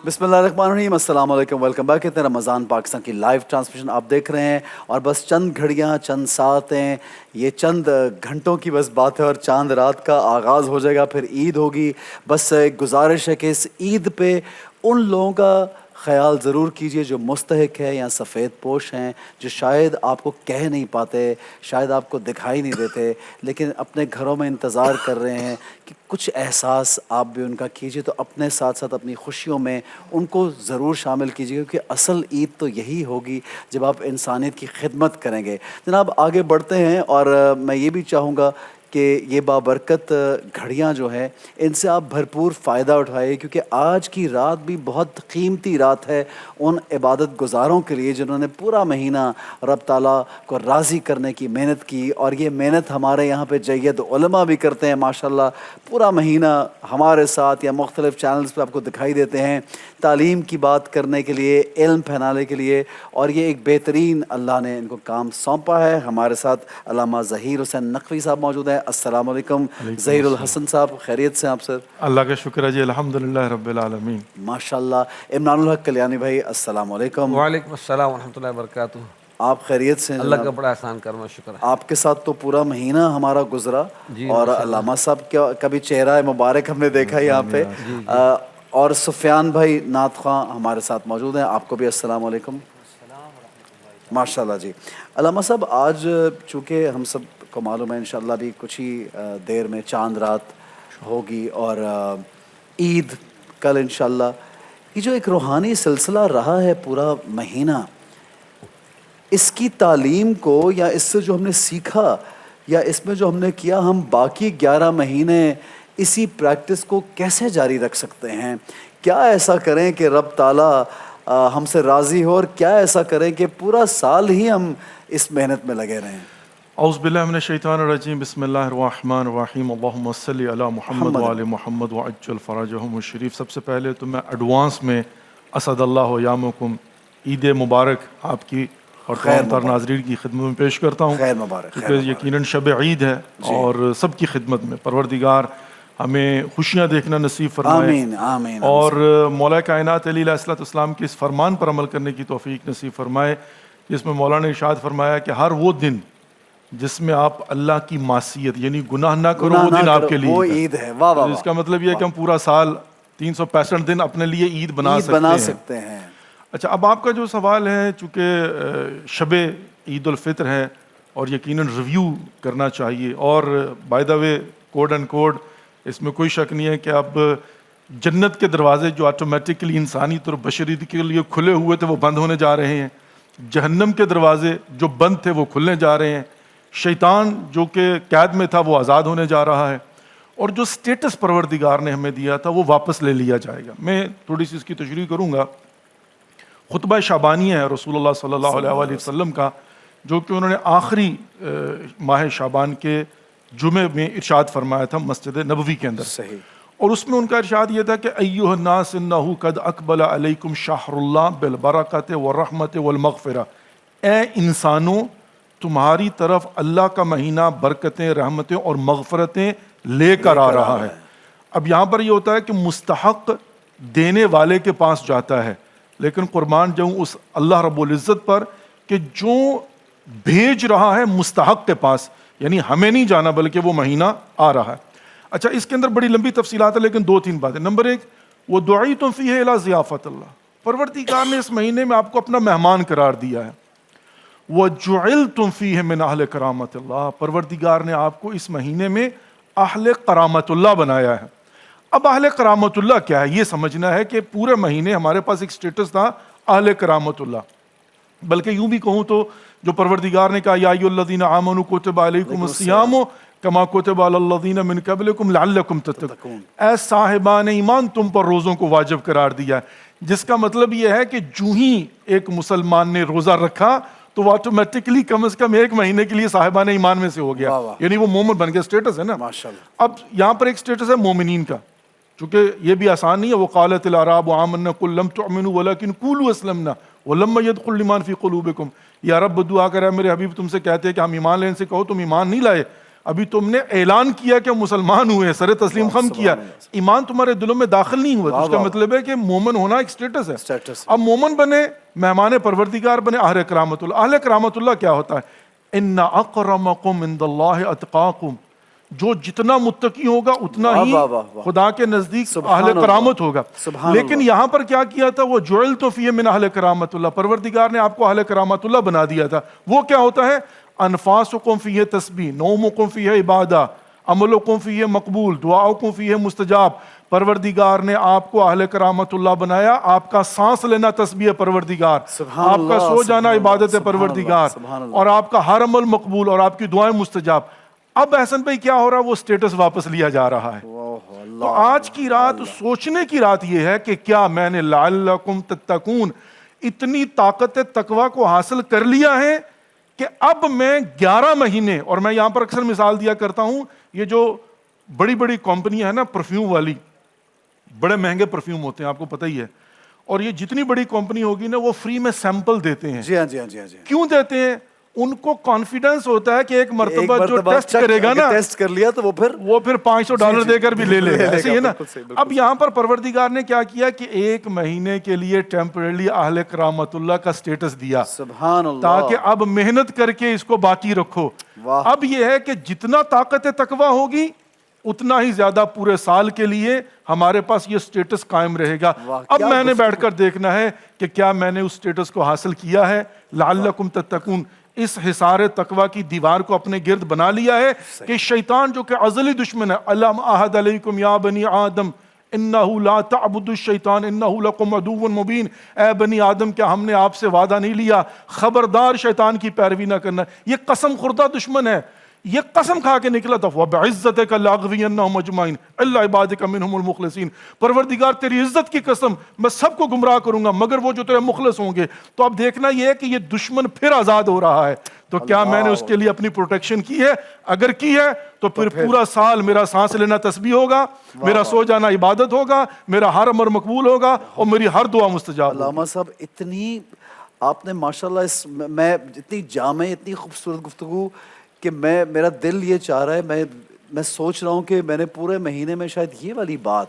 بسم اللہ الرحمن الرحیم، السلام علیکم، ویلکم بیک۔ اتنے رمضان پاکستان کی لائیو ٹرانسمیشن آپ دیکھ رہے ہیں، اور بس چند گھڑیاں، چند ساعتیں، یہ چند گھنٹوں کی بس بات ہے، اور چاند رات کا آغاز ہو جائے گا، پھر عید ہوگی۔ بس ایک گزارش ہے کہ اس عید پہ ان لوگوں کا خیال ضرور کیجئے جو مستحق ہے یا سفید پوش ہیں، جو شاید آپ کو کہہ نہیں پاتے، شاید آپ کو دکھائی نہیں دیتے، لیکن اپنے گھروں میں انتظار کر رہے ہیں کہ کچھ احساس آپ بھی ان کا کیجئے۔ تو اپنے ساتھ ساتھ اپنی خوشیوں میں ان کو ضرور شامل کیجیے، کیونکہ اصل عید تو یہی ہوگی جب آپ انسانیت کی خدمت کریں گے۔ جناب آگے بڑھتے ہیں، اور میں یہ بھی چاہوں گا کہ یہ بابرکت گھڑیاں جو ہیں ان سے آپ بھرپور فائدہ اٹھائیے، کیونکہ آج کی رات بھی بہت قیمتی رات ہے ان عبادت گزاروں کے لیے جنہوں نے پورا مہینہ رب تعالیٰ کو راضی کرنے کی محنت کی، اور یہ محنت ہمارے یہاں پہ جید علماء بھی کرتے ہیں ماشاءاللہ، پورا مہینہ ہمارے ساتھ یا مختلف چینلز پہ آپ کو دکھائی دیتے ہیں تعلیم کی بات کرنے کے لیے، علم پھیلانے کے لیے، اور یہ ایک بہترین اللہ نے ان کو کام سونپا ہے۔ ہمارے ساتھ علامہ ظہیر حسین نقوی صاحب موجود ہیں۔ السلام علیکم ظہیر الحسن صاحب، خیریت سے آپ سر؟ اللہ کا شکر ہے جی، الحمدللہ رب العالمین، ماشاءاللہ۔ عمران الحق کلیانی بھائی السلام علیکم۔ وعلیکم السلام ورحمۃ اللہ وبرکاتہ۔ آپ خیریت سے ہیں؟ اللہ کا بڑا احسان کرم و شکر ہے۔ آپ کے ساتھ تو پورا مہینہ ہمارا گزرا، اور علامہ صاحب کا بھی چہرہ مبارک ہم نے دیکھا یہاں پہ، اور سفیان بھائی نعت خواں ہمارے ساتھ موجود ہیں، آپ کو بھی السلام علیکم۔ ماشاءاللہ جی۔ علامہ صاحب آج چونکہ ہم سب کو معلوم ہے انشاءاللہ بھی کچھ ہی دیر میں چاند رات ہوگی، اور عید کل انشاءاللہ، یہ جو ایک روحانی سلسلہ رہا ہے پورا مہینہ، اس کی تعلیم کو یا اس سے جو ہم نے سیکھا یا اس میں جو ہم نے کیا، ہم باقی 11 مہینے اسی پریکٹس کو کیسے جاری رکھ سکتے ہیں؟ کیا ایسا کریں کہ رب تعالیٰ ہم سے راضی ہو، اور کیا ایسا کریں کہ پورا سال ہی ہم اس محنت میں لگے رہیں؟ اعوذ باللہ من الشیطان الرجیم، بسم اللہ الرحمن الرحیم، اللہم صلی علی محمد وآل محمد وعجل فرجہم الشریف۔ سب سے پہلے تو میں ایڈوانس میں اسد اللہ یامکم عید مبارک آپ کی اور تمام تر ناظرین کی خدمت میں پیش کرتا ہوں، خیر مبارک، کیونکہ یقیناً شب عید ہے اور سب کی خدمت میں پروردگار ہمیں خوشیاں دیکھنا نصیب فرمائے، آمین آمین، اور مولا کائنات علیہ السلام کے اس فرمان پر عمل کرنے کی توفیق نصیب فرمائے، جس میں مولا نے ارشاد فرمایا کہ ہر وہ دن جس میں آپ اللہ کی معصیت یعنی گناہ نہ کرو، وہ دن آپ کے لیے وہ عید ہے۔ واہ واہ، اس کا مطلب یہ ہے کہ ہم پورا سال 365 دن اپنے لیے عید بنا سکتے ہیں۔ اچھا، اب آپ کا جو سوال ہے، چونکہ شب عید الفطر ہے اور یقیناً ریویو کرنا چاہیے، اور by the way code and code اس میں کوئی شک نہیں ہے کہ اب جنت کے دروازے جو آٹومیٹکلی انسانیت اور بشریت کے لیے کھلے ہوئے تھے وہ بند ہونے جا رہے ہیں، جہنم کے دروازے جو بند تھے وہ کھلنے جا رہے ہیں، شیطان جو کہ قید میں تھا وہ آزاد ہونے جا رہا ہے، اور جو سٹیٹس پروردگار نے ہمیں دیا تھا وہ واپس لے لیا جائے گا۔ میں تھوڑی سی اس کی تشریح کروں گا۔ خطبہ شعبانیہ ہے رسول اللہ صلی اللہ علیہ وآلہ وسلم کا، جو کہ انہوں نے آخری ماہ شعبان کے جمعے میں ارشاد فرمایا تھا مسجد نبوی کے اندر، صحیح، اور اس میں ان کا ارشاد یہ تھا کہ ایھا الناس انہ قد اقبل علیکم شہر اللہ بالبرکۃ والرحمۃ والمغفرہ، اے انسانوں تمہاری طرف اللہ کا مہینہ برکتیں، رحمتیں اور مغفرتیں لے کر آ رہا ہے۔ اب یہاں پر یہ ہوتا ہے کہ مستحق دینے والے کے پاس جاتا ہے، لیکن قربان جاؤں اس اللہ رب العزت پر کہ جو بھیج رہا ہے مستحق کے پاس، یعنی ہمیں نہیں جانا بلکہ وہ مہینہ آ رہا ہے۔ اچھا، اس کے اندر بڑی لمبی تفصیلات ہیں لیکن 2-3 باتیں۔ نمبر 1، وہ دعیتم فیہ الی ضیافت اللہ، پروردگار نے اس مہینے میں آپ کو اپنا مہمان قرار دیا ہے۔ وَجُعِلْتُمْ فِيهِ مِنْ أَهْلِ كَرَامَةِ اللَّهِ، پروردگار نے آپ کو اس مہینے میں اہل کرامت اللہ بنایا ہے۔ اب اہل کرامت اللہ کیا ہے یہ سمجھنا ہے کہ پورے مہینے ہمارے پاس ایک سٹیٹس تھا اہل کرامت اللہ، بلکہ یوں بھی کہوں تو جو پروردگار نے کہا یا ایھا الذین آمنوا کتب علیکم الصیام کما کتب علی الذین من قبلکم لعلکم تتقون، اے صاحبان ایمان تم پر روزوں کو واجب قرار دیا ہے، جس کا مطلب یہ ہے کہ جو ہی ایک مسلمان نے روزہ رکھا تو وہ آٹومیٹکلی کم از کم 1 مہینے کے لیے صاحبان ایمان میں سے ہو گیا، یعنی وہ مومن بن گیا، سٹیٹس ہے نا ماشاءاللہ۔ اب یہاں پر ایک سٹیٹس ہے مومنین کا، چونکہ یہ بھی آسان نہیں ہے، وقالت الاعراب آمنا قل لم تؤمنوا ولکن قولوا اسلمنا ولما يدخل الایمان فی قلوبکم، یا رب دعا کرے میرے حبیب تم سے کہتے ہیں کہ ہم ایمان لینے سے، کہو تم ایمان نہیں لائے، ابھی تم نے اعلان کیا کہ مسلمان ہوئے, سر تسلیم خم کیا, ایمان تمہارے دلوں میں داخل نہیں ہوا, تو اس کا مطلب ہے کہ مومن ہونا ایک سٹیٹس ہے. اب مومن بنے, مہمان پروردگار بنے, اہل کرامت اللہ. اہل کرامت اللہ کیا ہوتا ہے؟ ان اکرمکم عند اللہ اتقاکم, جو جتنا متقی ہوگا اتنا ہی خدا کے نزدیک اہل کرامت ہوگا. لیکن یہاں پر کیا کیا تھا؟ وہ جعلت فیہ من اہل کرامت اللہ, پروردگار نے آپ کو اہل کرامت اللہ بنا دیا تھا. وہ کیا ہوتا ہے؟ انفاسکم فیہ تسبیح, نومکم فیہ عبادہ, عملکم فیہ مقبول, دعاؤکم فیہ مستجاب. پروردگار نے آپ کو اہل کرامت اللہ بنایا. آپ کا سانس لینا تسبیح پروردگار, آپ کا سو جانا عبادت پروردگار, اور آپ کا ہر عمل مقبول اور آپ کی دعائیں مستجاب. اب احسن بھائی کیا ہو رہا ہے؟ وہ سٹیٹس واپس لیا جا رہا ہے. تو آج کی رات سوچنے کی رات یہ ہے کہ کیا میں نے لعلکم تتقون اتنی طاقت تقوی کو حاصل کر لیا ہے کہ اب میں 11 مہینے, اور میں یہاں پر اکثر مثال دیا کرتا ہوں, یہ جو بڑی بڑی کمپنیاں ہیں نا پرفیوم والی, بڑے مہنگے پرفیوم ہوتے ہیں, آپ کو پتہ ہی ہے, اور یہ جتنی بڑی کمپنی ہوگی نا وہ فری میں سیمپل دیتے ہیں. جی ہاں جی ہاں جی ہاں جی. کیوں دیتے ہیں؟ ان کو کانفیڈنس ہوتا ہے کہ ایک مرتبہ جو ٹیسٹ کرے گا نا, ٹیسٹ کر لیا تو وہ پھر $500 دے کر بھی لے لے گا. ایسے ہی ہے نا. اب یہاں پر پروردگار نے کیا کیا کہ 1 مہینے کے لیے ٹیمپریرلی اہل کرامت اللہ کا سٹیٹس دیا, سبحان اللہ, تاکہ اب محنت کر کے اس کو باقی رکھو. اب یہ ہے کہ جتنا طاقت تقوی ہوگی اتنا ہی زیادہ پورے سال کے لیے ہمارے پاس یہ سٹیٹس قائم رہے گا. اب میں نے بیٹھ کر دیکھنا ہے کہ کیا میں نے اس سٹیٹس کو حاصل کیا ہے. لعلکم تتقون, اس حصار تقوی کی دیوار کو اپنے گرد بنا لیا ہے کہ شیطان جو کہ ازلی دشمن ہے, الم اعہد علیکم یا بنی آدم انہ لا تعبدوا الشیطان انہ لکم عدو مبین, اے بنی آدم کیا ہم نے آپ سے وعدہ نہیں لیا خبردار شیطان کی پیروی نہ کرنا. یہ قسم خوردہ دشمن ہے, یہ قسم کھا کے نکلا تھا, وَبِعِزَّتِكَ لَأَغْوِيَنَّهُمْ أَجْمَعِينَ إِلَّا عِبَادِكَ مِنْهُمُ الْمُخْلَصِينَ. پروردگار تیری عزت کی قسم, میں سب کو گمراہ کروں گا مگر وہ جو تیرے مخلص ہوں گے. تو اب دیکھنا یہ ہے کہ یہ دشمن پھر آزاد ہو رہا ہے, تو کیا میں نے اس کے لیے اپنی پروٹیکشن کی ہے؟ اگر کی ہے تو پھر پورا سال میرا سانس لینا تسبیح ہوگا, میرا سو جانا عبادت ہوگا, میرا ہر امر مقبول ہوگا, اور میری ہر دعا مستجاب ہوگی. علامہ صاحب اتنی آپ نے ماشاءاللہ میں اتنی جامع اتنی خوبصورت گفتگو کہ میرا دل یہ چاہ رہا ہے, میں سوچ رہا ہوں کہ میں نے پورے مہینے میں شاید یہ والی بات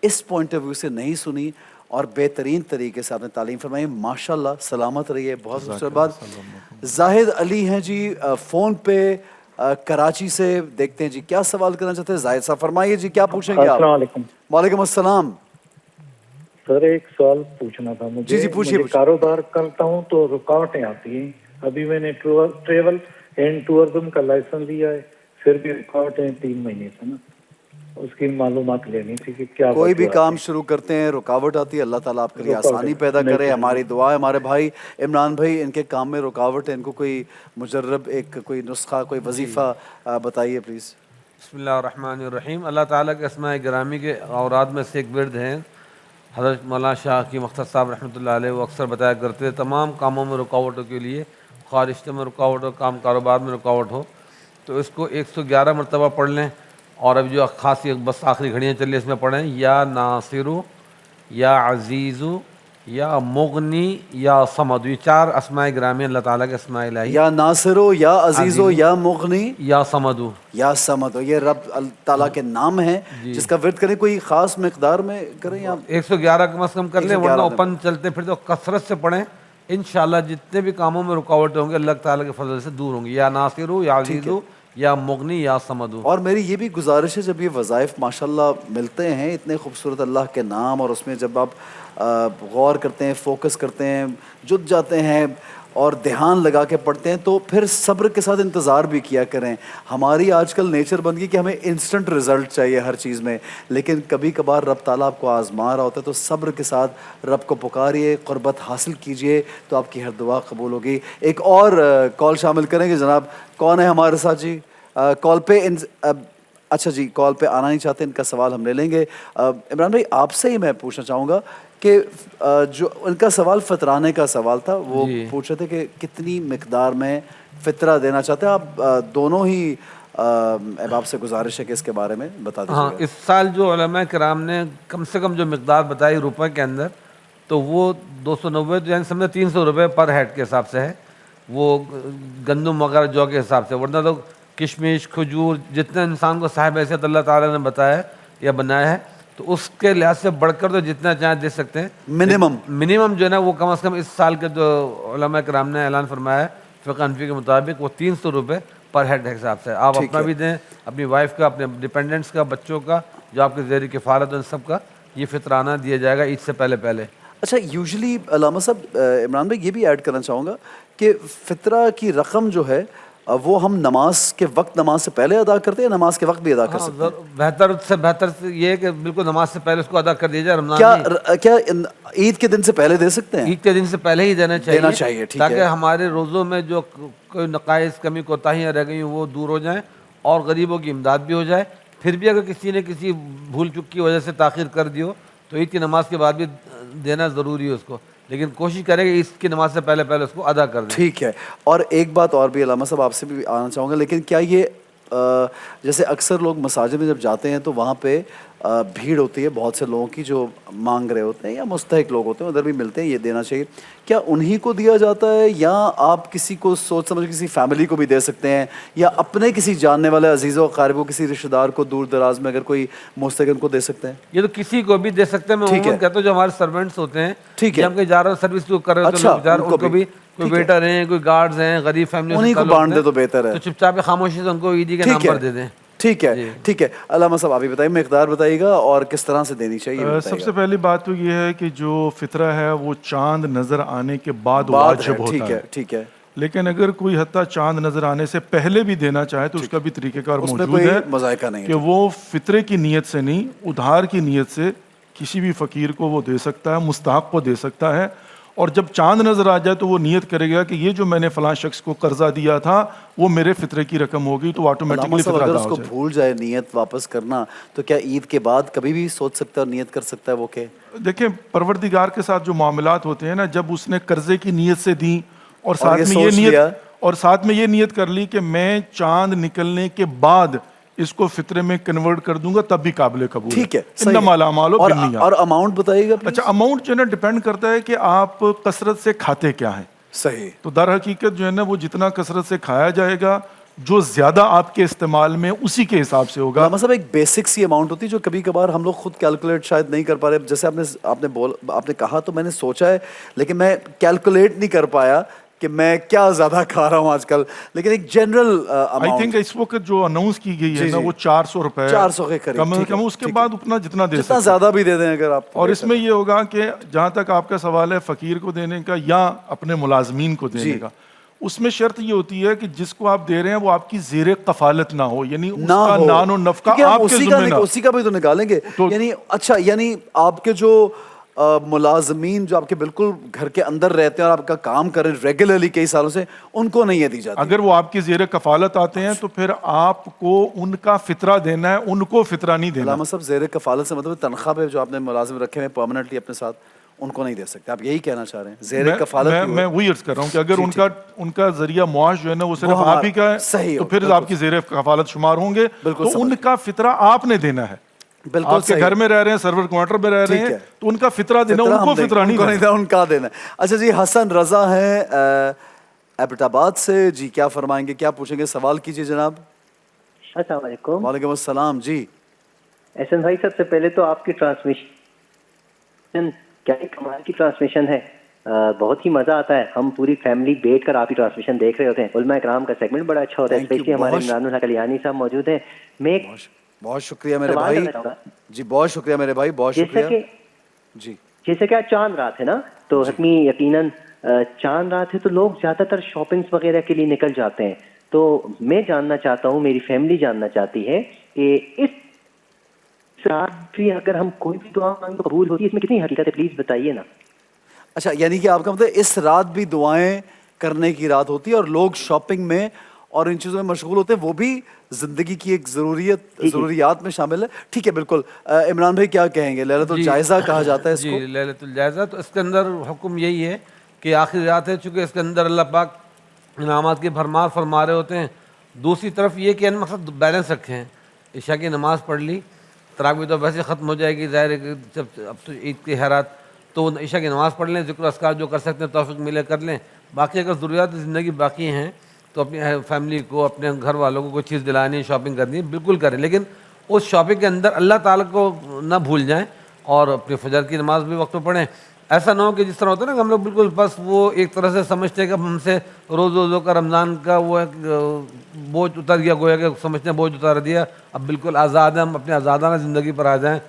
اس پوائنٹ آف ویو سے نہیں سنی, اور بہترین طریقے سے آپ نے تعلیم فرمائی. ماشاءاللہ, سلامت رہیے. بہت خوبصورت بات. زاہد علی ہیں جی فون پہ کراچی سے, دیکھتے ہیں جی کیا سوال کرنا چاہتے ہیں. زاہد صاحب فرمائیے جی, کیا پوچھیں گے آپ؟ السلام علیکم. وعلیکم السلام. سر ایک سوال پوچھنا تھا مجھے. جی پوچھیے. میں کاروبار کرتا ہوں تو رکاوٹیں آتی ہیں. ابھی میں نے ٹریول اینڈ ٹورزم کا لائسنس لیا ہے, پھر بھی رکاوٹیں 3 مہینے سے نا, اس کی معلومات لینی تھی کہ کیا کوئی بھی کام شروع کرتے ہیں رکاوٹ آتی ہے, اللہ تعالیٰ آپ کے لیے آسانی پیدا کرے. ہماری دعا ہے. ہمارے بھائی عمران بھائی, ان کے کام میں رکاوٹ ہے, ان کو کوئی مجرب ایک کوئی نسخہ کوئی وظیفہ بتائیے پلیز. بسم اللہ الرحمن الرحیم. اللہ تعالیٰ کے اسماء گرامی کے اوراد میں سے ایک ورد ہیں, حضرت مولانا شاہ کی مختص صاحب رحمۃ اللہ علیہ, وہ اکثر بتایا کرتے ہیں تمام کاموں میں رکاوٹوں کے لیے, خواہ رشتے میں رکاوٹ ہو, کاروبار میں رکاوٹ ہو, تو اس کو 111 مرتبہ پڑھ لیں. اور اب جو خاصی بس آخری گھڑیاں چل رہی ہیں اس میں پڑھیں, یا ناصرو یا عزیزو یا مغنی یا صمد. یہ 4 اسماء گرامی اللہ تعالیٰ کے اسماء الہی. یا ناصرو, یا عزیزو, یا مغنی, یا صمدو, یا صمد. یہ رب تعالیٰ کے نام ہیں جس کا ورد کریں. کوئی خاص مقدار میں کریں یا 111 کم از کم کر لیں, ورنہ اوپن چلتے پھر تو کثرت سے پڑھیں. انشاءاللہ جتنے بھی کاموں میں رکاوٹیں ہوں گے اللہ تعالیٰ کے فضل سے دور ہوں گی. یا ناصرو یا عزیزو یا مغنی یا صمدو. اور میری یہ بھی گزارش ہے, جب یہ وظائف ماشاءاللہ ملتے ہیں اتنے خوبصورت اللہ کے نام, اور اس میں جب آپ غور کرتے ہیں, فوکس کرتے ہیں, جت جاتے ہیں اور دھیان لگا کے پڑھتے ہیں, تو پھر صبر کے ساتھ انتظار بھی کیا کریں. ہماری آج کل نیچر بن گئی کہ ہمیں انسٹنٹ رزلٹ چاہیے ہر چیز میں, لیکن کبھی کبھار رب تعالیٰ آپ کو آزما رہا ہوتا ہے, تو صبر کے ساتھ رب کو پکاریے, قربت حاصل کیجئے, تو آپ کی ہر دعا قبول ہوگی. ایک اور کال شامل کریں گے جناب. کون ہے ہمارے ساتھ جی کال پہ؟ اچھا جی, کال پہ آنا نہیں چاہتے, ان کا سوال ہم لے لیں گے. عمران بھائی آپ سے ہی میں پوچھنا چاہوں گا کہ جو ان کا سوال فطرانے کا سوال تھا, وہ پوچھ رہے تھے کہ کتنی مقدار میں فطرہ دینا چاہتے ہیں آپ دونوں ہی. آپ سے گزارش ہے کہ اس کے بارے میں بتا دیجیے. ہاں, اس سال جو علماء کرام نے کم سے کم جو مقدار بتائی روپے کے اندر, تو وہ 290, یعنی سمجھے 300 روپے پر ہیڈ کے حساب سے ہے, وہ گندم وغیرہ جو کے حساب سے. ورنہ تو کشمش کھجور جتنا انسان کو صاحب حیثیت اللہ تعالیٰ نے بتایا ہے یا بنایا ہے تو اس کے لحاظ سے بڑھ کر تو جتنا چاہیں دے سکتے ہیں. منیمم جو ہے نا وہ کم از کم اس سال کے جو علماء کرام نے اعلان فرمایا ہے فقہ حنفی کے مطابق وہ 300 روپے پر ہیڈ کے حساب سے. آپ اپنا بھی دیں, اپنی وائف کا, اپنے ڈپینڈنٹس کا, بچوں کا جو آپ کے زیر کفالت ان سب کا یہ فطرانہ دیا جائے گا عید سے پہلے پہلے. اچھا یوزلی علامہ صاحب, عمران بھائی یہ بھی ایڈ کرنا چاہوں گا کہ فطرہ کی رقم جو ہے وہ ہم نماز کے وقت, نماز سے پہلے ادا کرتے ہیں یا نماز کے وقت بھی ادا کر سکتے ہیں؟ بہتر سے بہتر یہ ہے کہ بالکل نماز سے پہلے اس کو ادا کر دیا جائے. رمضان کیا عید کے دن سے پہلے دے سکتے ہیں؟ عید کے دن سے پہلے ہی دینا چاہیے تاکہ ہمارے روزوں میں جو کوئی نقائص کمی کوتاہیاں رہ گئی وہ دور ہو جائیں اور غریبوں کی امداد بھی ہو جائے. پھر بھی اگر کسی نے کسی بھول چک کی وجہ سے تاخیر کر دی ہو تو عید کی نماز کے بعد بھی دینا ضروری ہے اس کو, لیکن کوشش کریں کہ عید کی نماز سے پہلے پہلے اس کو ادا کر دیں. ٹھیک ہے. اور ایک بات اور بھی علامہ صاحب آپ سے بھی آنا چاہوں گا, لیکن کیا یہ جیسے اکثر لوگ مساجد میں جب جاتے ہیں تو وہاں پہ بھیڑ ہوتی ہے بہت سے لوگوں کی جو مانگ رہے ہوتے ہیں یا مستحق لوگ ہوتے ہیں, ادھر بھی ملتے ہیں, یہ دینا چاہیے, کیا انہی کو دیا جاتا ہے یا آپ کسی کو سوچ سمجھ کسی فیملی کو بھی دے سکتے ہیں یا اپنے کسی جاننے والے عزیز و اقارب کو, کسی رشتہ دار کو دور دراز میں اگر کوئی مستحق ان کو دے سکتے ہیں؟ یہ تو کسی کو بھی دے سکتے ہیں. میں عموماً کہتا ہوں جو ہمارے سرونٹس ہوتے ہیں, ٹھیک ہے, ہم کہیں جا رہے سروس جو کر رہے ہوتے ہیں ان کو بھی, کوئی ویٹر ہیں, کوئی گارڈز ہیں, غریب فیملی انہیں کو بانٹ دے تو بہتر ہے. تو چپ چاپ خاموشی سے ان کو عیدی کے نام پر دے دیں. ٹھیک ہے, ٹھیک ہے. علامہ صاحب آپ ہی بتائیے, مقدار بتائیے گا اور کس طرح سے دینی چاہیے. سب سے پہلی بات تو یہ ہے کہ جو فطرہ ہے وہ چاند نظر آنے کے بعد واجب ہوتا ہے. ٹھیک ہے, لیکن اگر کوئی حتیٰ چاند نظر آنے سے پہلے بھی دینا چاہے تو اس کا بھی طریقہ کار موجود ہے, مذائقہ نہیں کہ وہ فطرے کی نیت سے نہیں, ادھار کی نیت سے کسی بھی فقیر کو وہ دے سکتا ہے, مستحق کو دے سکتا ہے. اور جب چاند نظر آ جائے تو وہ نیت کرے گا کہ یہ جو میں نے فلاں شخص کو قرضہ دیا تھا وہ میرے فطرے کی رقم ہوگی, تو آٹومیٹکلی فطرہ ادا ہو جائے. اگر اس کو بھول جائے نیت واپس کرنا تو کیا عید کے بعد کبھی بھی سوچ سکتا ہے اور نیت کر سکتا ہے وہ کہ دیکھیں پروردگار کے ساتھ جو معاملات ہوتے ہیں نا, جب اس نے قرضے کی نیت سے دیں اور ساتھ میں یہ نیت کر لی کہ میں چاند نکلنے کے بعد اس کو فطرے میں کنورٹ کر دوں گا, تب بھی قابل قبول. ٹھیک ہے, انما الاعمال بالنیات. اور اماؤنٹ بتائیے گا. اچھا, اماؤنٹ جو ہے نا ڈپینڈ کرتا ہے کہ آپ کثرت سے کھاتے کیا ہیں. صحیح. تو در حقیقت جو ہے نا وہ جتنا کثرت سے کھایا جائے گا جو زیادہ آپ کے استعمال میں اسی کے حساب سے ہوگا. مطلب ایک بیسک سی اماؤنٹ ہوتی ہے جو کبھی کبھار ہم لوگ خود کیلکولیٹ شاید نہیں کر پا رہے. جیسے آپ نے کہا تو میں نے سوچا ہے لیکن میں کیلکولیٹ نہیں کر پایا کہ میں کیا زیادہ کھا رہا ہوں آج کل, لیکن ایک جنرل آئی تھنک اس وقت جو اناؤنس کی گئی ہے نا وہ 400 روپے, 400 کے قریب, کم از کم اس کے بعد اتنا جتنا دے جتنا زیادہ بھی دے دیں اگر آپ. اور اس میں یہ ہوگا کہ جہاں تک آپ کا سوال ہے فقیر کو دینے کا یا اپنے ملازمین کو دینے کا, اس میں شرط یہ ہوتی ہے کہ جس کو آپ دے رہے ہیں وہ آپ کی زیر کفالت نہ ہو, یعنی اس کا نان و نفقہ آپ کے ذمہ نہ. اسی کا بھی تو نکالیں گے. یعنی اچھا, یعنی آپ کے جو ملازمین جو آپ کے بالکل گھر کے اندر رہتے ہیں اور آپ کا کام کر رہے ہیں ریگولرلی کئی سالوں سے, ان کو نہیں دی جاتی. اگر وہ آپ کی زیر کفالت آتے ہیں تو پھر آپ کو ان کا فطرہ دینا ہے, ان کو فطرہ نہیں دینا. علامہ صاحب زیر کفالت سے مطلب تنخواہ پہ جو آپ نے ملازم رکھے ہیں پرماننٹلی اپنے ساتھ, ان کو نہیں دے سکتے, آپ یہی کہنا چاہ رہے ہیں؟ زیر کفالت میں وہی عرض کر رہا ہوں کہ اگر ان کا ذریعہ معاش جو ہے نا وہ صرف آپ ہی کا ہے تو پھر آپ کی زیر کفالت شمار ہوں گے, تو ان کا فطرہ آپ نے دینا ہے. بالکل آپ کے گھر میں رہ رہے ہیں, سرور کوارٹر میں رہ رہے ہیں, تو ان کا فطرہ دینا, ان کو فطرہ نہیں دینا, ان کا دینا. اچھا جی, حسن رضا ہیں ایبٹ آباد سے, جی کیا فرمائیں گے, کیا پوچھیں گے, سوال کیجیے جناب. السلام علیکم. وعلیکم السلام. جی احسن بھائی, سب سے پہلے تو آپ کی ٹرانسمیشن کیا کمال کی ٹرانسمیشن ہے, بہت ہی مزہ آتا ہے. ہم پوری فیملی بیٹھ کر آپ کی ٹرانسمیشن دیکھ رہے ہوتے ہیں. علماء کرام کا سیگمنٹ بڑا اچھا ہوتا ہے, اسپیشلی ہمارے عمران الحق کلیانی صاحب موجود ہیں. میں بہت شکریہ میرے بھائی. جی بہت شکریہ میرے بھائی, بہت شکریہ. جی جیسے کہ چاند رات ہے نا, تو حتمی یقیناً چاند رات ہے تو لوگ زیادہ تر شاپنگس وغیرہ کے لیے نکل جاتے ہیں. تو میں جاننا چاہتا ہوں, میری فیملی جاننا چاہتی ہے کہ اس رات بھی اگر ہم کوئی بھی دعا مانگیں تو قبول ہوتی ہے, اس میں کتنی حقیقت ہے, پلیز بتائیے نا. اچھا, یعنی کہ آپ کا مطلب اس رات بھی دعائیں کرنے کی رات ہوتی ہے اور لوگ شاپنگ میں اور ان چیزوں میں مشغول ہوتے ہیں, وہ بھی زندگی کی ایک ضروریات میں شامل ہے. ٹھیک ہے, بالکل. عمران بھائی کیا کہیں گے, لیلۃ الجائزہ کہا جاتا ہے اس کو. جی لیلۃ الجائزہ, تو اس کے اندر حکم یہی ہے کہ آخری رات ہے, چونکہ اس کے اندر اللہ پاک انعامات کی بھرمار فرما رہے ہوتے ہیں. دوسری طرف یہ کہ مقصد بیلنس رکھے ہیں, عشاء کی نماز پڑھ لی, تراویح تو ویسے ختم ہو جائے گی, ظاہر ہے کہ جب اب تو عید کی خیرات, تو عشاء کی نماز پڑھ لیں, ذکر اذکار جو کر سکتے ہیں توفیق ملے کر لیں. باقی اگر ضروریات زندگی باقی ہیں تو اپنی فیملی کو اپنے گھر والوں کو کوئی چیز دلانی ہے شاپنگ کرنی ہے بالکل کریں, لیکن اس شاپنگ کے اندر اللہ تعالیٰ کو نہ بھول جائیں اور اپنی فجر کی نماز بھی وقت پہ پڑھیں. ایسا نہ ہو کہ جس طرح ہوتا ہے نا کہ ہم لوگ بالکل بس وہ ایک طرح سے سمجھتے ہیں کہ ہم سے روزوں کا رمضان کا وہ بوجھ اتر گیا, گویا کہ سمجھتے ہیں بوجھ اتار دیا, اب بالکل آزاد ہیں, ہم اپنے آزادانہ زندگی پر آ جائیں,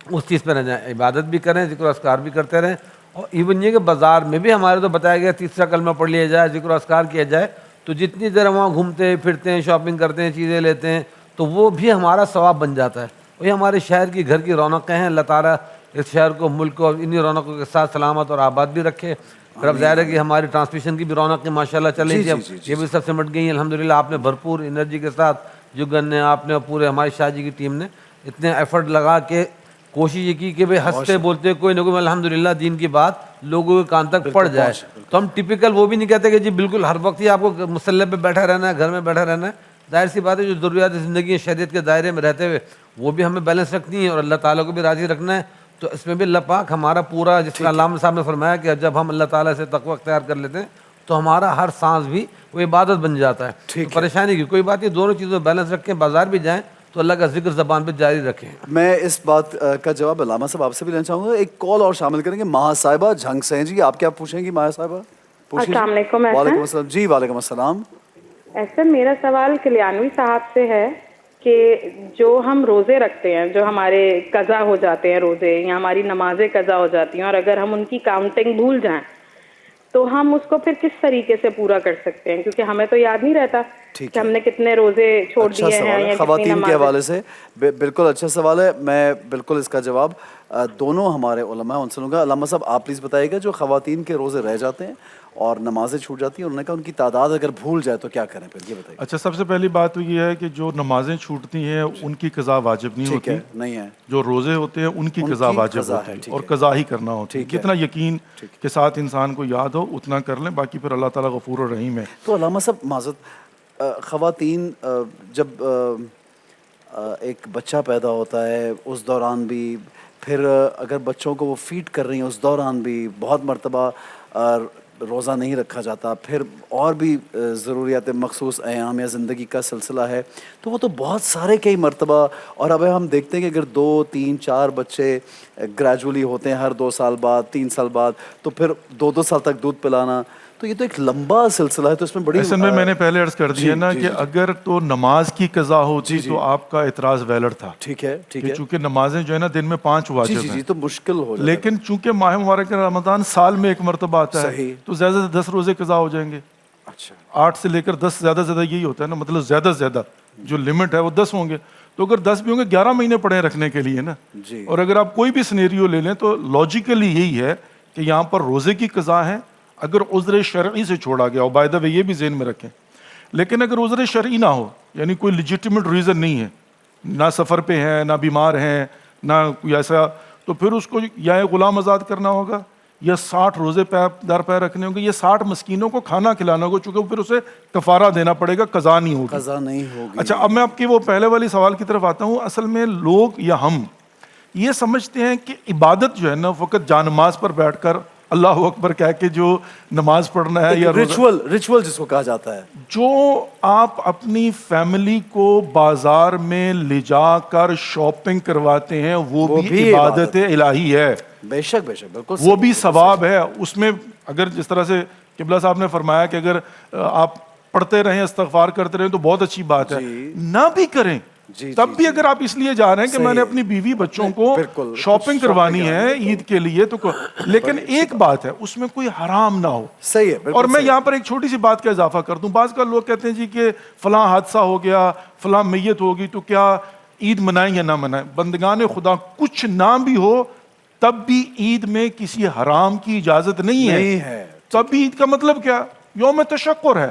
اس چیز پہ نہ جائیں. عبادت بھی کریں, ذکر و اذکار بھی کرتے رہیں, اور ایون یہ کہ بازار میں بھی ہمارے تو بتایا گیا تیسرا کلمہ پڑھ لیا جائے, ذکر و اذکار کیا جائے, تو جتنی دیر وہاں گھومتے پھرتے ہیں, شاپنگ کرتے ہیں, چیزیں لیتے ہیں, تو وہ بھی ہمارا ثواب بن جاتا ہے. وہی ہمارے شہر کی گھر کی رونقیں ہیں. اللہ تعالیٰ اس شہر کو, ملک کو انہی رونقوں کے ساتھ سلامت اور آباد بھی رکھے. پھر اب ظاہر ہے کہ ہماری ٹرانسمیشن کی بھی رونقیں ماشاءاللہ چل رہی تھی, اب یہ بھی سب سمٹ گئی ہیں الحمدللہ. آپ نے بھرپور انرجی کے ساتھ جگن نے, آپ نے, پورے ہماری شاہ جی کی ٹیم نے اتنے ایفرٹ لگا کے کوشش یہ کی کہ بھائی ہنستے بولتے کوئی نہ کوئی الحمدللہ دین کی بات لوگوں کے کان تک پڑ جائے. تو ہم ٹپیکل وہ بھی نہیں کہتے کہ جی بالکل ہر وقت ہی آپ کو مسلح پہ بیٹھا رہنا ہے, گھر میں بیٹھا رہنا ہے. ظاہر سی بات ہے جو ضروریات زندگی شریعت کے دائرے میں رہتے ہوئے وہ بھی ہمیں بیلنس رکھنی ہے اور اللہ تعالیٰ کو بھی راضی رکھنا ہے. تو اس میں بھی اللہ پاک ہمارا پورا, جس کا علامہ صاحب نے فرمایا کہ جب ہم اللہ تعالیٰ سے تقوی اختیار کر لیتے ہیں تو ہمارا ہر سانس بھی وہ عبادت بن جاتا ہے. تو پریشانی کی کوئی بات نہیں, دونوں چیزوں بیلنس رکھیں, بازار بھی جائیں تو اللہ کا ذکر زبان پہ جاری رکھیں. میں اس بات کا جواب علامہ صاحب آپ سے بھی لینا چاہوں گا. ایک کال اور شامل کریں گے, مہا صاحبہ جھنگ سے ہیں جی. آپ کیا پوچھیں گی مہا صاحبہ؟ السلام علیکم. وعلیکم السلام جی. وعلیکم السلام. ایسا میرا سوال کلیانوی صاحب سے ہے کہ جو ہم روزے رکھتے ہیں, جو ہمارے قضا ہو جاتے ہیں روزے, یا ہماری نمازیں قضا ہو جاتی ہیں, اور اگر ہم ان کی کاؤنٹنگ بھول جائیں تو ہم اس کو پھر کس طریقے سے پورا کر سکتے ہیں, کیونکہ ہمیں تو یاد نہیں رہتا کہ ہم نے کتنے روزے چھوڑ دیے ہیں یا خواتین کے حوالے سے بالکل اچھا سوال ہے. میں بالکل اس کا جواب دونوں ہمارے علماء ان سے لوں گا. علامہ صاحب آپ پلیز بتائیے گا جو خواتین کے روزے رہ جاتے ہیں اور نمازیں چھوٹ جاتی ہیں, انہوں نے کہا ان کی تعداد اگر بھول جائے تو کیا کریں, پھر یہ بتائیے. اچھا, سب سے پہلی بات تو یہ ہے کہ جو نمازیں چھوٹتی ہیں ان کی قضا واجب نہیں ہوتی, نہیں ہے. جو روزے ہوتے ہیں ان کی قضا واجب ہوتی ہے اور قضا ہی کرنا ہوتی ہے. جتنا یقین کے ساتھ انسان کو یاد ہو اتنا کر لیں, باقی پھر اللہ تعالیٰ غفور و رحیم ہے. تو علامہ صاحب معذرت, خواتین جب ایک بچہ پیدا ہوتا ہے اس دوران بھی, پھر اگر بچوں کو وہ فیڈ کر رہی ہیں اس دوران بھی بہت مرتبہ روزہ نہیں رکھا جاتا, پھر اور بھی ضروریات مخصوص ایام یا زندگی کا سلسلہ ہے, تو وہ تو بہت سارے کئی مرتبہ. اور اب ہم دیکھتے ہیں کہ اگر 2 3 4 بچے گریجولی ہوتے ہیں ہر 2 سال بعد 3 سال بعد, تو پھر 2 سال تک دودھ پلانا, تو یہ تو ایک لمبا سلسلہ ہے. تو اس میں بڑی میں نے پہلے عرض کر دیا نا کہ اگر تو نماز کی قضا ہوتی تو آپ کا اعتراض ویلڈ تھا. ٹھیک ہے, ٹھیک ہے, چونکہ نمازیں جو ہے نا دن میں 5 واجب ہیں, تو مشکل ہو جاتا. لیکن چونکہ ماہ مبارک رمضان سال میں ایک مرتبہ آتا ہے تو زیادہ سے 10 روزے قضا ہو جائیں گے. اچھا, 8 سے لے کر 10 زیادہ سے زیادہ یہی ہوتا ہے نا, مطلب زیادہ سے زیادہ جو لمٹ ہے وہ 10 ہوں گے. تو اگر 10 بھی ہوں گے 11 مہینے پڑے رکھنے کے لیے نا. اور اگر آپ کوئی بھی سینیریو لے لیں تو لاجیکلی یہی ہے کہ یہاں پر روزے کی قضا ہے اگر عذر شرعی سے چھوڑا گیا ہو. بائی دا وے یہ بھی ذہن میں رکھیں. لیکن اگر عذر شرعی نہ ہو, یعنی کوئی لیجیٹیمیٹ ریزن نہیں ہے, نہ سفر پہ ہیں, نہ بیمار ہیں, نہ کوئی ایسا, تو پھر اس کو یا غلام آزاد کرنا ہوگا یا 60 روزے در پہ رکھنے ہوں گے, یا 60 مسکینوں کو کھانا کھلانا ہوگا, چونکہ پھر اسے کفارہ دینا پڑے گا, قضا نہیں ہوگی. قضا نہیں ہوگی. اچھا, اب میں آپ کی وہ پہلے والی سوال کی طرف آتا ہوں. اصل میں لوگ یا ہم یہ سمجھتے ہیں کہ عبادت جو ہے نا فقط جانماز پر بیٹھ کر اللہ اکبر کہہ کے جو نماز پڑھنا ہے, یا ریچول جس کو کہا جاتا ہے, جو آپ اپنی فیملی کو بازار میں لے جا کر شاپنگ کرواتے ہیں وہ بھی عبادت الہی ہے. بے شک بے شک, بالکل وہ بھی ثواب ہے اس میں. اگر جس طرح سے قبلہ صاحب نے فرمایا کہ اگر آپ پڑھتے رہیں استغفار کرتے رہیں تو بہت اچھی بات ہے, نہ بھی کریں تب بھی اگر آپ اس لیے جا رہے ہیں کہ میں نے اپنی بیوی بچوں کو شاپنگ کروانی ہے عید کے لیے, تو لیکن ایک بات ہے اس میں کوئی حرام نہ ہو. صحیح ہے. اور میں یہاں پر ایک چھوٹی سی بات کا اضافہ کر دوں. بعض کا لوگ کہتے ہیں جی کہ فلاں حادثہ ہو گیا, فلاں میت ہوگی, تو کیا عید منائیں یا نہ منائیں. بندگان خدا کچھ نہ بھی ہو تب بھی عید میں کسی حرام کی اجازت نہیں ہے. تب بھی عید کا مطلب کیا, یوم تشکر ہے.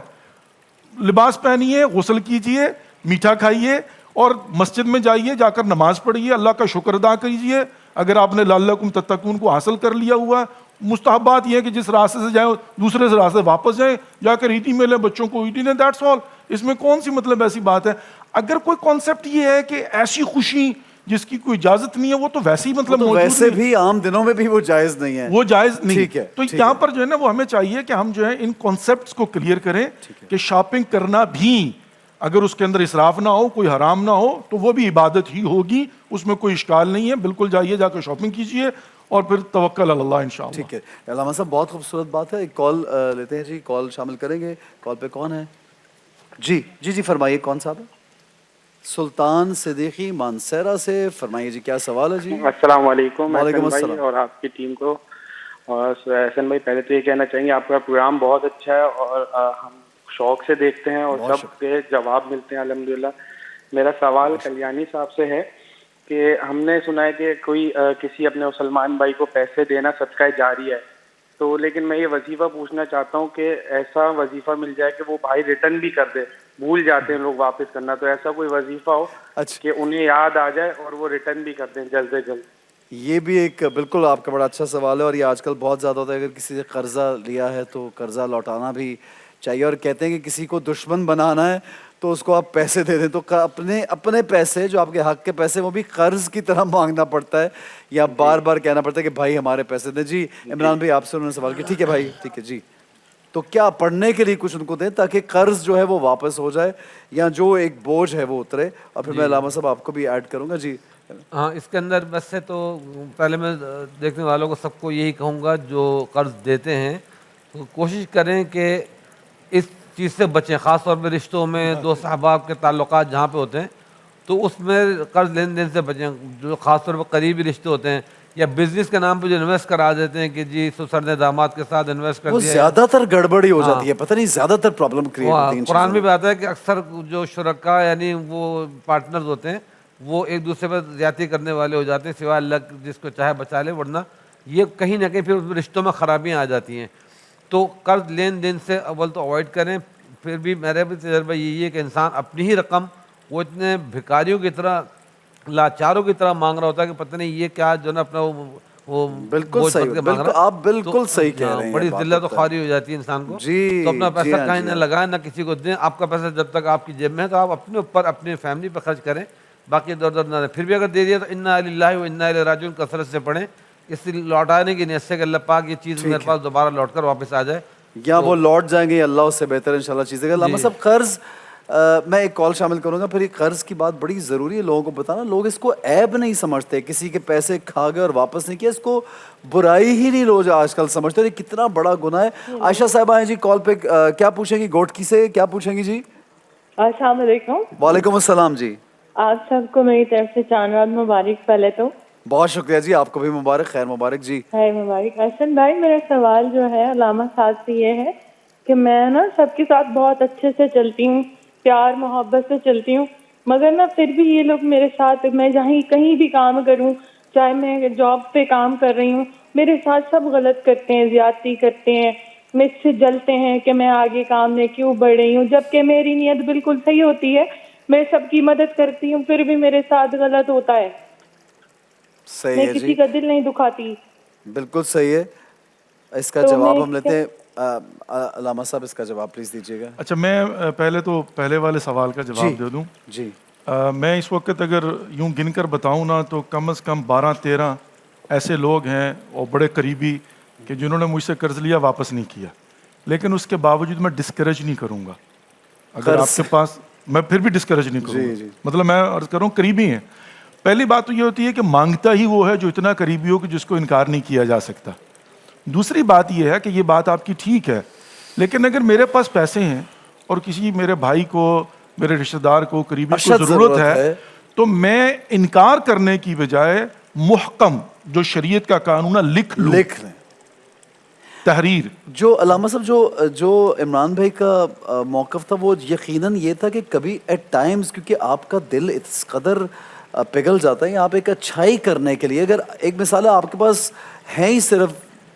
لباس پہنیے, غسل کیجئے, میٹھا کھائیے اور مسجد میں جائیے, جا کر نماز پڑھیے, اللہ کا شکر ادا کیجیے. اگر آپ نے لعلکم تتقون کو حاصل کر لیا ہوا, مستحبات یہ ہے کہ جس راستے سے جائیں دوسرے سے راستے واپس جائیں, جا کر عیدی میں لیں, بچوں کو عیدی لیں, دیٹس آل. اس میں کون سی مطلب ایسی بات ہے. اگر کوئی کانسیپٹ یہ ہے کہ ایسی خوشی جس کی کوئی اجازت نہیں ہے وہ تو ویسے ہی مطلب تو موجود ویسے نہیں ہے، بھی عام دنوں میں بھی وہ جائز نہیں ہے. وہ جائز نہیں. ٹھیک ہے، تو ٹھیک یہاں ہے. پر جو ہے نا وہ ہمیں چاہیے کہ ہم جو ہے ان کانسیپٹس کو کلیئر کریں کہ شاپنگ کرنا بھی اگر اس کے اندر اسراف نہ ہو، کوئی حرام نہ ہو، تو وہ بھی عبادت ہی ہوگی، اس میں کوئی اشکال نہیں ہے. بالکل جائیے، جا کے شاپنگ کیجیے اور پھر توکل علی اللہ انشاءاللہ. ٹھیک ہے علامہ صاحب، بہت خوبصورت بات ہے. ایک کال لیتے ہیں جی، کال شامل کریں گے. کال پہ کون ہے؟ جی جی جی فرمائیے، کون صاحب ہے؟ سلطان صدیقی مانسیرا سے. فرمائیے جی، کیا سوال ہے جی؟ السلام علیکم وعلیکم احسن بھائی السلام. اور آپ کی ٹیم کو. اور احسن بھائی، پہلے تو یہ کہنا چاہیں گے آپ کا پروگرام بہت اچھا ہے اور ہم شوق سے دیکھتے ہیں اور بہت سب کے جواب ملتے ہیں الحمدللہ. میرا سوال کلیانی صاحب سے ہے کہ ہم نے سنا ہے کہ کوئی کسی اپنے مسلمان بھائی کو پیسے دینا صدقہ جاری ہے، تو لیکن میں یہ وظیفہ پوچھنا چاہتا ہوں کہ ایسا وظیفہ مل جائے کہ وہ بھائی ریٹرن بھی کر دے، بھول جاتے ہیں لوگ واپس کرنا، تو ایسا کوئی وظیفہ ہو اچھا، کہ انہیں یاد آ جائے اور وہ ریٹرن بھی کر دیں جلد سے جلد. یہ بھی ایک بالکل آپ کا بڑا اچھا سوال ہے، اور یہ آج کل بہت زیادہ ہوتا ہے. اگر کسی سے قرضہ لیا ہے تو قرضہ لوٹانا بھی چاہیے، اور کہتے ہیں کہ کسی کو دشمن بنانا ہے تو اس کو آپ پیسے دے دیں. تو اپنے پیسے جو آپ کے حق کے پیسے، وہ بھی قرض کی طرح مانگنا پڑتا ہے یا بار بار کہنا پڑتا ہے کہ بھائی ہمارے پیسے دیں. جی عمران بھائی، آپ سے انہوں نے سوال کیا. ٹھیک ہے بھائی، ٹھیک ہے جی. تو کیا پڑھنے کے لیے کچھ ان کو دیں تاکہ قرض جو ہے وہ واپس ہو جائے، یا جو ایک بوجھ ہے وہ اترے. اور پھر میں علامہ صاحب آپ کو بھی ایڈ کروں گا. جی ہاں، اس کے اندر ویسے تو پہلے میں دیکھنے والوں کو سب کو یہی کہوں گا جو قرض دیتے ہیں تو کوشش کریں کہ اس چیز سے بچیں، خاص طور پہ رشتوں میں، دوست احباب کے تعلقات جہاں پہ ہوتے ہیں تو اس میں قرض لین دین سے بچیں. جو خاص طور پہ قریبی رشتے ہوتے ہیں یا بزنس کے نام پہ جو انویسٹ کرا دیتے ہیں کہ جی سسر نے داماد کے ساتھ انویسٹ کر وہ دیا. زیادہ تر گڑبڑی ہو جاتی ہے، پتہ نہیں زیادہ تر پرابلم کریٹ ہوتی ہے ان قرآن چیزوں میں بھی آتا ہے کہ اکثر جو شرکا یعنی وہ پارٹنرز ہوتے ہیں وہ ایک دوسرے پر زیادتی کرنے والے ہو جاتے ہیں، سوائے اللہ جس کو چاہے بچا لے، ورنہ یہ کہیں نہ کہیں پھر رشتوں میں خرابیاں آ جاتی ہیں. تو قرض لین دین سے اول تو اوائڈ کریں. پھر بھی میرا بھی تجربہ یہی ہے کہ انسان اپنی ہی رقم وہ اتنے بھکاریوں کی طرح، لاچاروں کی طرح مانگ رہا ہوتا ہے کہ پتہ نہیں یہ کیا جو نا اپنا وہ بالکل بوجھ صحیح، بن کے مانگ بالکل رہا. آپ بالکل صحیح کہہ رہے ہیں. بڑی یہ بات ذلت و ہوتا ہے. خواری ہو جاتی ہے انسان کو. جی تو اپنا جی پیسہ ہاں، کہیں جی نہ ہاں. لگائیں، نہ کسی کو دیں. آپ کا پیسہ جب تک آپ کی جیب میں ہے تو آپ اپنے اوپر اپنی فیملی پہ خرچ کریں، باقی ادھر ادھر نہ. پھر بھی اگر دے دیا تو انا للہ و انا الیہ راجعون کثرت سے پڑھیں، اس سے لوٹانے کی نیت سے کہ اللہ پاک یہ چیز میرے پاس دوبارہ لوٹ کر واپس آ جائے. یا وہ لوٹ جائیں گے یا اللہ اس سے بہتر انشاءاللہ چیزیں. علامہ صاحب قرض، میں ایک کال شامل کروں گا. پھر یہ قرض کی بات بڑی ضروری ہے لوگوں کو بتانا. لوگ اس کو عیب نہیں سمجھتے، کسی کے پیسے کھا گئے اور واپس نہیں کیا، اس کو برائی ہی نہیں لوگ آج کل سمجھتے. یہ کتنا بڑا گناہ ہے. عائشہ صاحبہ ہیں جی کال پہ، کیا پوچھیں گی؟ گوٹکی سے کیا پوچھیں گی جی؟ السلام علیکم. وعلیکم السلام جی. آپ سب کو میری طرف سے چاند رات مبارک. پہلے تو بہت شکریہ جی، آپ کو بھی مبارک، خیر مبارک جی. خیر مبارک. احسن بھائی، میرا سوال جو ہے علامہ صاحب سے یہ ہے کہ میں نا سب کے ساتھ بہت اچھے سے چلتی ہوں، پیار محبت سے چلتی ہوں، مگر نا پھر بھی یہ لوگ میرے ساتھ، میں جہاں کہیں بھی کام کروں، چاہے میں جاب پہ کام کر رہی ہوں، میرے ساتھ سب غلط کرتے ہیں، زیادتی کرتے ہیں، مجھ سے جلتے ہیں کہ میں آگے کام میں کیوں بڑھ رہی ہوں، جبکہ میری نیت بالکل صحیح ہوتی ہے، میں سب کی مدد کرتی ہوں، پھر بھی میرے ساتھ غلط ہوتا ہے. صحیح میں ہے کسی جی، کا دل نہیں دکھاتی. بالکل صحیح ہے. اس کا تو جواب میں ہم لیتے ہیں. علامہ صاحب اس کا جواب پلیز دیجیے گا. اچھا، میں پہلے تو پہلے والے سوال کا جی جواب دے دوں. جی. میں اس وقت اگر یوں گن کر بتاؤں نا تو کم از کم 12-13 ایسے لوگ ہیں اور بڑے قریبی کہ جنہوں نے مجھ سے قرض لیا، واپس نہیں کیا. لیکن اس کے باوجود میں ڈسکریج نہیں کروں گا. اگر آپ کے پاس، میں پھر بھی ڈسکریج نہیں کروں گا. مطلب میں عرض کروں قریبی ہیں. پہلی بات تو یہ ہوتی ہے کہ مانگتا ہی وہ ہے جو اتنا قریبی ہو کہ جس کو انکار نہیں کیا جا سکتا. دوسری بات یہ ہے کہ یہ بات آپ کی ٹھیک ہے، لیکن اگر میرے پاس پیسے ہیں اور کسی میرے بھائی کو، میرے رشتہ دار کو، قریبی کو ضرورت ہے، تو میں انکار کرنے کی بجائے محکم جو شریعت کا قانون ہے لکھ لیں. تحریر. جو علامہ صاحب جو عمران بھائی کا موقف تھا وہ یقیناً یہ تھا کہ کبھی ایٹ ٹائمز، کیونکہ آپ کا دل اس قدر پگھل جاتا ہے، آپ ایک اچھائی کرنے کے لیے، اگر ایک مثال ہے آپ کے پاس ہیں ہی صرف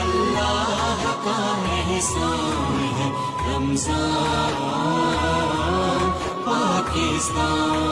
اللہ کا احسان ہے رمضان پاکستان.